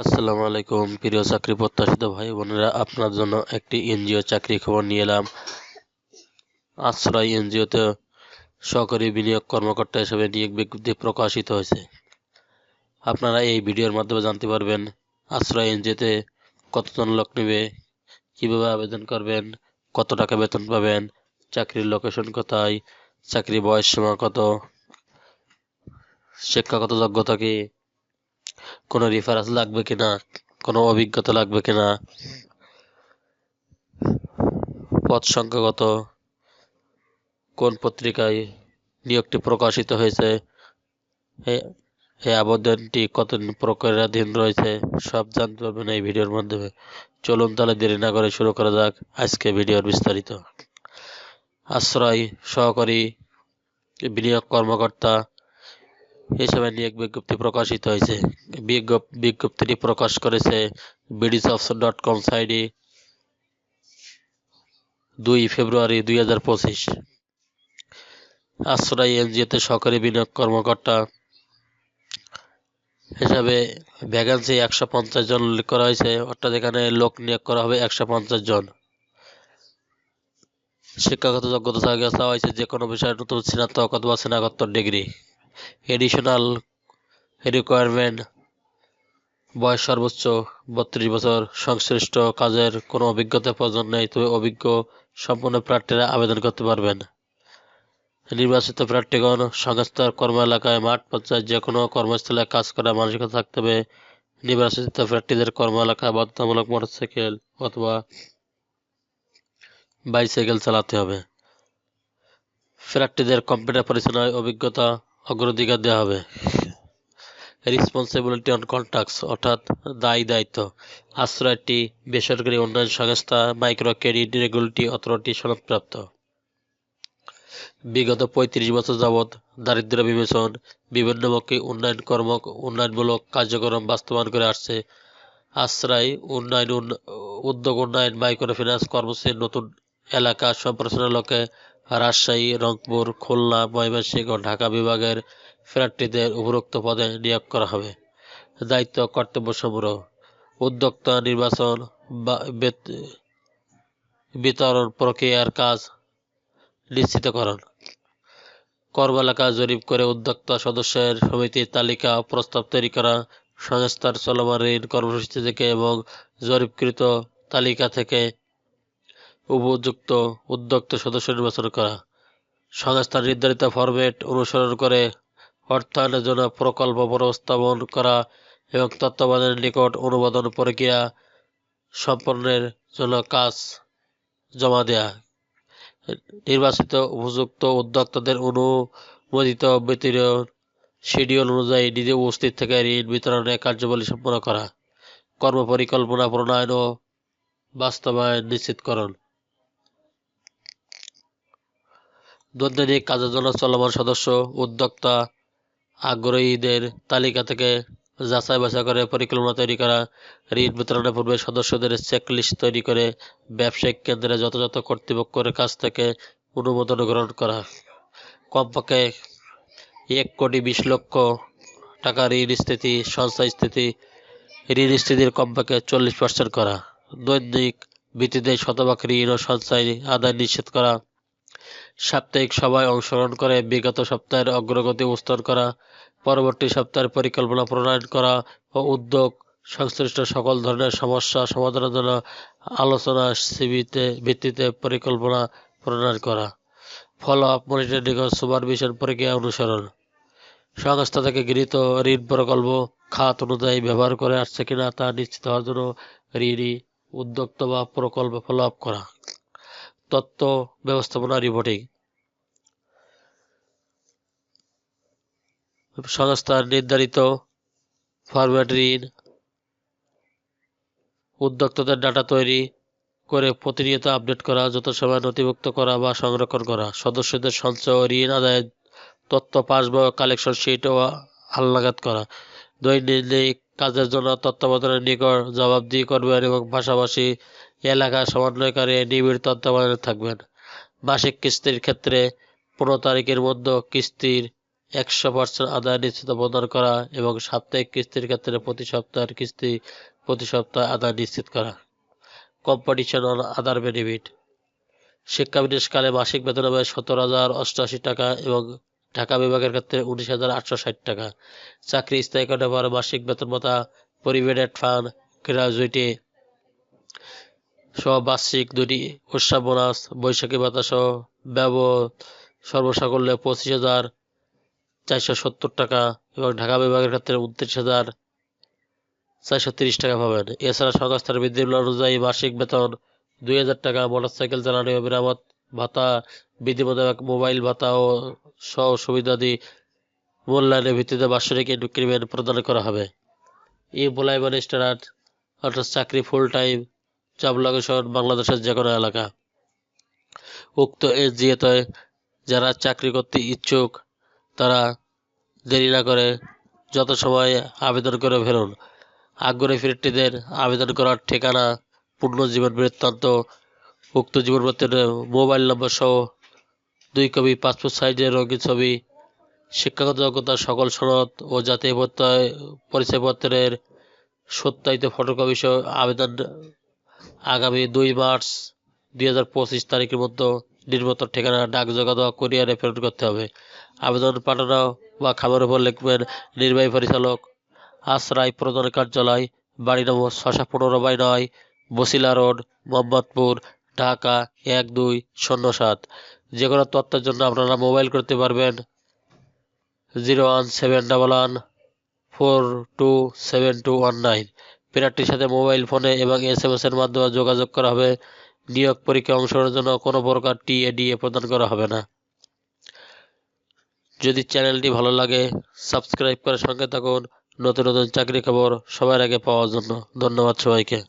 আসসালামু আলাইকুম প্রিয় চাকরি প্রত্যাশিত ভাই বোনেরা, আপনার জন্য একটি এনজিও চাকরি খবর নিয়ে এলাম। আশ্রয় এনজিওতে সহকারী বিনিয়োগ কর্মকর্তা হিসেবে নিয়োগ বিজ্ঞপ্তি প্রকাশিত হয়েছে। আপনারা এই ভিডিওর মাধ্যমে জানতে পারবেন আশ্রয় এনজিওতে কতজন লোক নেবে, কিভাবে আবেদন করবেন, কত টাকা বেতন পাবেন, চাকরির লোকেশন কোথায়, চাকরি বয়স সীমা কত, শিক্ষাগত যোগ্যতা কি, কোনো রেফারেন্স লাগবে কিনা, কোনো অভিজ্ঞতা লাগবে কিনা, পদ সংখ্যা কত, কোন পত্রিকায় নিয়োগটি প্রকাশিত হয়েছে, এই আবেদনটি কতদিন প্রক্রিয়াধীন রয়েছে, সব জানতে পারবেন এই ভিডিওর মাধ্যমে। চলুন তাহলে দেরি না করে শুরু করা যাক আজকে ভিডিওর বিস্তারিত। আশ্রয় সহকারী বিনিয়োগ কর্মকর্তা হিসেবে নিয়োগ বিজ্ঞপ্তি প্রকাশিত হয়েছে। বিজ্ঞপ্তিটি প্রকাশ করেছে bdjobs.com সাইটে 2 ফেব্রুয়ারি 2025। আশ্রয় এনজিওতে সহকারী বিনিয়োগ কর্মকর্তা হিসাবে ভ্যাকান্সি 150 জন উল্লেখ করা হয়েছে, অর্থাৎ এখানে লোক নিয়োগ করা হবে 150 জন। শিক্ষাগত যোগ্যতা চাওয়া হয়েছে যে কোনো বিষয়ে নতুন স্নাতক অথবা স্নাতকোত্তর ডিগ্রি। এডিশনাল রিকোয়ারমেন্ট বয়স সর্বোচ্চ 32 বছর। সংশ্লিষ্ট কাজের কোনো অভিজ্ঞতা প্রয়োজন নেই, তবে অভিজ্ঞ সম্পন্ন প্রার্থীরা আবেদন করতে পারবেন। নির্বাচিত প্রার্থীগণ সংস্থার কর্ম এলাকায় মাঠ পর্যায়ে যে কোনো কর্মস্থলে কাজ করার মানসিকতা থাকতে হবে। নির্বাচিত প্রার্থীদের কর্ম এলাকায় বাধ্যতামূলক মোটরসাইকেল অথবা বাইসাইকেল চালাতে হবে। প্রার্থীদের কম্পিউটার পরিচালনায় অভিজ্ঞতা অগ্রাধিকার দেওয়া হবে। রেসপন্সিবিলিটি অন কন্ট্রাক্টস অর্থাৎ দায়িত্ব। আশ্রয়টি বেসরকারি উন্নয়ন সংস্থা মাইক্রো ক্রেডিট রেগুলেটরি অথরিটি সনদপ্রাপ্ত। বিগত 35 বছর যাবৎ দারিদ্র্য বিমোচন বিভিন্নমুখী উন্নয়নমূলক কার্যক্রম বাস্তবায়ন করে আসছে। আশ্রয় উদ্যোগ উন্নয়ন মাইক্রো ফিন্যান্স কর্মসূচির নতুন এলাকা সম্প্রসারণের লক্ষ্যে রাজশাহী, রংপুর, খুলনা, ময়মনসিংহ ও ঢাকা বিভাগের প্রার্থীদের উপরোক্ত পদে নিয়োগ করা হবে। দায়িত্ব কর্তব্য সমূহ: উদ্যোক্তা নির্বাচন, বিতরণ প্রক্রিয়ার কাজ নিশ্চিতকরণ, কর্ম এলাকা জরিপ করে উদ্যোক্তা সদস্যের সমিতির তালিকা প্রস্তাব তৈরি করা, সংস্থার চলমান ঋণ কর্মসূচি থেকে এবং জরিপকৃত তালিকা থেকে উপযুক্ত উদ্যোক্তা সদস্য নির্বাচন করা, সংস্থার নির্ধারিত ফরম্যাট অনুসরণ করে অর্থায়নের জন্য প্রকল্প প্রস্তাবন করা এবং তত্ত্বাবধানের নিকট অনুমোদন প্রক্রিয়া সম্পন্নের জন্য কাজ জমা দেয়া। নির্বাচিত উপযুক্ত উদ্যোক্তাদের অনুমোদিত বিতরণ শিডিউল অনুযায়ী নিজে উপস্থিত থেকে ঋণ বিতরণের কার্যাবলী সম্পন্ন করা, কর্মপরিকল্পনা প্রণয়ন ও বাস্তবায়ন নিশ্চিতকরণ, দৈনন্দিন কাজের জন্য চলমান সদস্য উদ্যোক্তা আগ্রহীদের তালিকা থেকে যাচাই বাছাই করে পরিকল্পনা তৈরি করা, ঋণ বিতরণের পূর্বে সদস্যদের চেকলিস্ট তৈরি করে ব্যবসায়িক কেন্দ্রে যথাযথ কর্তৃপক্ষের কাছ থেকে অনুমোদন গ্রহণ করা, কমপক্ষে 1,20,00,000 টাকা ঋণ স্থিতি সঞ্চয় স্থিতি ঋণ স্থিতির কমপক্ষে 40% করা, দৈনিক ভিত্তিতে শতভাগ ঋণ ও সঞ্চয় আদায় নিশ্চিত করা, সাপ্তাহিক সভায় অংশগ্রহণ করে বিগত সপ্তাহের অগ্রগতি উপস্থাপন করা, পরবর্তী সপ্তাহের পরিকল্পনা প্রণয়ন করা ও উদ্যোগ সংশ্লিষ্ট সকল ধরনের সমস্যা সমাধানের জন্য আলোচনা ভিত্তিতে পরিকল্পনা প্রণয়ন করা, ফলো আপ মনিটরিং ও সুপারভিশন প্রক্রিয়া অনুসরণ, সংস্থা থেকে গৃহীত ঋণ প্রকল্প খাত অনুযায়ী ব্যবহার করে আসছে কিনা তা নিশ্চিত হওয়ার জন্য ঋণী উদ্যোক্তা বা প্রকল্প ফলো আপ করা, তথ্য ব্যবস্থাপনা রিপোর্টিং, সংস্থার নির্ধারিত ফরম্যাট ঋণ উদ্যোক্তাদের ডাটা তৈরি করে প্রতিনিয়ত আপডেট করা, যথাসময়ে নথিভুক্ত করা বা সংরক্ষণ করা, সদস্যদের সঞ্চয় ও ঋণ আদায়ের তথ্য পাসবই কালেকশন শিট ও হালনাগাদ করা, দৈনন্দিন কাজের জন্য তত্ত্বাবধানের নিকট জবাবদিহি করবেন এবং পাশাপাশি এলাকা সমন্বয়কারী নিবিড় তত্ত্বাবধানে থাকবেন। মাসিক কিস্তির ক্ষেত্রে 15 তারিখের মধ্যে কিস্তির 100% আদায় নিশ্চিত প্রদান করা এবং সাপ্তাহিক কিস্তির ক্ষেত্রে প্রতি সপ্তাহে আদায় নিশ্চিত করা। Competition on other benefit. শিক্ষাবিশেষকালে মাসিক বেতন হবে 17,088 টাকা এবং ঢাকা বিভাগের ক্ষেত্রে 19,860 টাকা। চাকরি স্থায়ীকরণের পর মাসিক বেতন ভাতা, প্রভিডেন্ট ফান্ড, গ্র্যাচুইটি সহ বার্ষিক 2টি উৎসব বোনাস, বৈশাখী ভাতা সহ সর্বসাকুল্যে 25,470 টাকা এবং ঢাকা বিভাগের ক্ষেত্রে 29,430 টাকা পাবেন। এছাড়া সংস্থার বিধিমালা অনুযায়ী মাসিক বেতন 2,000 টাকা, মোটরসাইকেল চালানো ও মেরামত ভাতা, বিধি মোতাবেক মোবাইল ভাতা ও সহ সুবিধাদি মূল্যায়নের ভিত্তিতে বাৎসরিক ইনক্রিমেন্ট প্রদান করা হবে। এমপ্লয়মেন্ট স্ট্যান্ডার্ড অর্থাৎ চাকরি ফুল টাইম জব লোকেশন বাংলাদেশের যে কোনো এলাকা। উক্ত এসজিএতে যারা চাকরি করতে ইচ্ছুক তারা দেরি না করে যত সময় আবেদন করে ফেলুন। আগ্রহী প্রার্থীদের আবেদন করার ঠিকানা, পূর্ণ জীবন বৃত্তান্ত, উক্ত জীবনপত্রের মোবাইল নম্বর সহ 2 কপি পাসপোর্ট সাইজের রঙিন ছবি, শিক্ষাগত যোগ্যতার সকল সনদ ও জাতীয় পরিচয়পত্রের সত্যায়িত ফটোকপি সহ আবেদন আগামী 2 মার্চ 2025 তারিখের মধ্যে নির্মিত ঠিকানা ডাকযোগে অথবা কুরিয়ারে প্রেরণ করতে হবে। আবেদন পাঠানো বা খামের উপর লিখবেন নির্বাহী পরিচালক, আশ্রয় প্রদান কার্যালয়, বাড়ি নম্বর 615/9, বছিলা রোড, মোহাম্মদপুর, ঢাকা 1207। যে কোনো তথ্যের জন্য আপনারা মোবাইল করতে পারবেন 01711427219। প্রার্থীর সাথে মোবাইল ফোনে এবং SMS এর মাধ্যমে যোগাযোগ করা হবে। নিয়োগ পরীক্ষায় অংশগ্রহণের জন্য কোনো প্রকার টিএডিএ প্রদান করা হবে না। যদি চ্যানেলটি ভালো লাগে সাবস্ক্রাইব করে সঙ্গে থাকুন নতুন নতুন চাকরি খবর সবার আগে পাওয়ার জন্য। ধন্যবাদ সবাইকে।